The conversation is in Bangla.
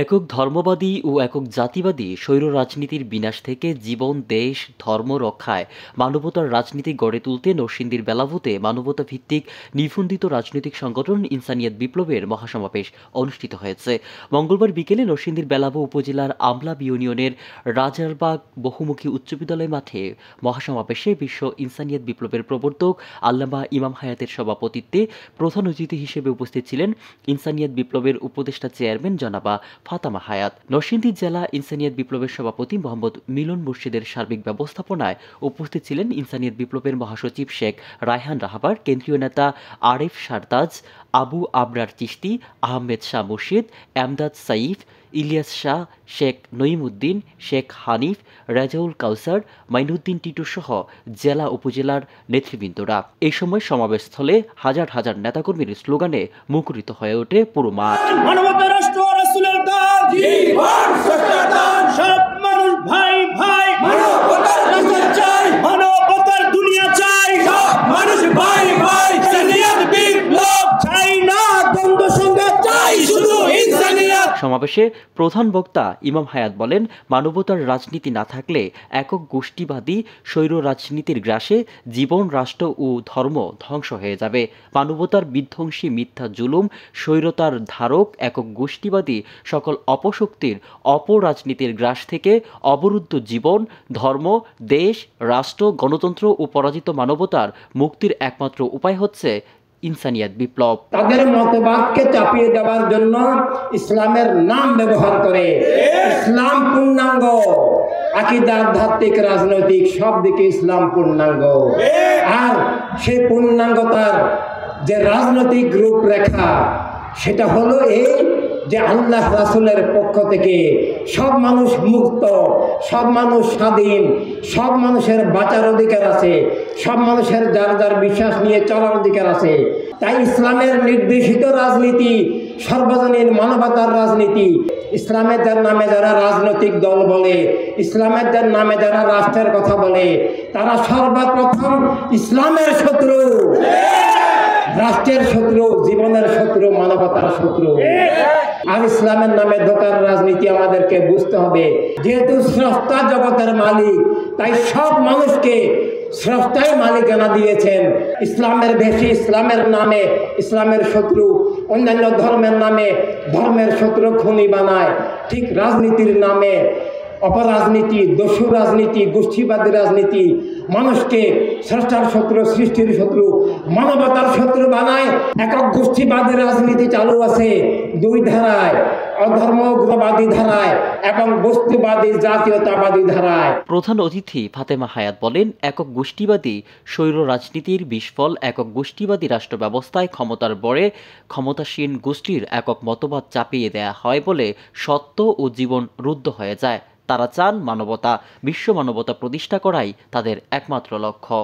একক ধর্মবাদী ও একক জাতিবাদী স্বৈর রাজনীতির বিনাশ থেকে জীবন, দেশ, ধর্ম রক্ষায় মানবতার রাজনীতি গড়ে তুলতে নরসিংদীর বেলাভূতে মানবতা ভিত্তিক নিবন্ধিত রাজনৈতিক সংগঠন ইনসানিয়াত বিপ্লবের মহাসমাবেশ অনুষ্ঠিত হয়েছে। মঙ্গলবার বিকেলে নরসিংদীর বেলাভূ উপজেলার আমলাব ইউনিয়নের রাজারবাগ বহুমুখী উচ্চ বিদ্যালয় মাঠে মহাসমাবেশে বিশ্ব ইনসানিয়াত বিপ্লবের প্রবর্তক আল্লামা ইমাম হায়াতের সভাপতিত্বে প্রধান অতিথি হিসেবে উপস্থিত ছিলেন ইনসানিয়াত বিপ্লবের উপদেষ্টা চেয়ারম্যান জনাবা ফাতেমা হায়াত। নরসিংদী জেলা ইনসানিয়াত বিপ্লবের সভাপতি মোহাম্মদ মিলন মুর্শিদের সার্বিক ব্যবস্থাপনায় উপস্থিত ছিলেন ইনসানিয়াত বিপ্লবের মহাসচিব শেখ রায়হান রাহাবার, কেন্দ্রীয় নেতা আরিফ সারতাজ, আবু আবরার চিশতি, আহমেদ শাহ মুর্শিদ, এমদাদ সাইফ, ইলিয়াস শাহ, শেখ নঈমুদ্দিন, শেখ হানিফ, রেজাউল কাউসার, মাইনুদ্দিন টিটু সহ জেলা উপজেলার নেতৃবৃন্দরা। এই সময় সমাবেশস্থলে হাজার হাজার নেতাকর্মীর স্লোগানে মুখরিত হয়ে ওঠে পুরো মাঠ। মানবতা রাষ্ট্র রাসূলের দান, জীবন সত্যার দান, সব মানুষ ভাই ভাই, মানবতার রাষ্ট্র চাই, মানবতার দুনিয়া চাই, সব মানুষ ভাই ভাই, ইনসানিয়াত বিপ্লব চাই না, দ্বন্দ্ব সংঘাত চাই, শুধু ইনসানিয়াত। সমাবেশে প্রধান বক্তা ইমাম হায়াত বলেন, মানবতার রাজনীতি না থাকলে একক গোষ্ঠীবাদী স্বৈর রাজনীতির গ্রাসে জীবন, রাষ্ট্র ও ধর্ম ধ্বংস হয়ে যাবে। মানবতার বিধ্বংসী মিথ্যা জুলুম, স্বৈরতার ধারক একক গোষ্ঠীবাদী সকল অপশক্তির অপরাজনীতির গ্রাস থেকে অবরুদ্ধ জীবন, ধর্ম, দেশ, রাষ্ট্র, গণতন্ত্র ও পরাজিত মানবতার মুক্তির একমাত্র উপায় হচ্ছে ইনসানিয়াত বিপ্লব। তাদের মতবাদকে চাপিয়ে দেওয়ার জন্য ইসলামের নাম ব্যবহার করে। ইসলাম পূর্ণাঙ্গ, আকীদা, আধ্যাত্মিক, রাজনৈতিক সব দিকে ইসলাম পূর্ণাঙ্গ। আর সেই পূর্ণাঙ্গতার যে রাজনৈতিক রূপরেখা সেটা হলো এই যে আল্লাহ রাসূলের পক্ষ থেকে সব মানুষ মুক্ত, সব মানুষ স্বাধীন, সব মানুষের বাঁচার অধিকার আছে, সব মানুষের যার যার বিশ্বাস নিয়ে চলার অধিকার আছে। তাই ইসলামের নির্দেশিত রাজনীতি সর্বজনীন মানবতার রাজনীতি। ইসলামের নামে যারা রাজনৈতিক দল বলে, ইসলামের নামে যারা রাষ্ট্রের কথা বলে, তারা সর্বপ্রথম ইসলামের শত্রু, রাষ্ট্রের শত্রু, জীবনের শত্রু, মানবতার শত্রু। আর ইসলামের নামে ধোঁকার রাজনীতি আমাদেরকে বুঝতে হবে। যেহেতু স্রষ্টা জগতের মালিক, তাই সব মানুষকে স্রষ্টাই মালিকানা দিয়েছেন। ইসলামের বেশি, ইসলামের নামে ইসলামের শত্রু, অন্যান্য ধর্মের নামে ধর্মের শত্রু খুনি বানায়। ঠিক রাজনীতির নামে অপরাজনীতি, দস্যু রাজনীতি, গোষ্ঠীবাদী রাজনীতি মানুষকে স্রষ্টার শত্রু, সৃষ্টির শত্রু, মানবতার শত্রু বানায়। একক গোষ্ঠীবাদী রাজনীতি চালু আছে দুই ধারায়, অধর্মবাদী ধারায় এবং বস্তুবাদী জাতীয়তাবাদী ধারায়। প্রধান অতিথি ফাতেমা হায়াত বলেন, একক গোষ্ঠীবাদী স্বৈর রাজনীতির বিস্ফল একক গোষ্ঠীবাদী রাষ্ট্র ব্যবস্থায় ক্ষমতার বরে ক্ষমতাসীন গোষ্ঠীর একক মতবাদ চাপিয়ে দেয়া হয় বলে সত্য ও জীবন রুদ্ধ হয়ে যায়। তারা চান মানবতা, বিশ্ব মানবতা প্রতিষ্ঠা করাই তাদের একমাত্র লক্ষ্য।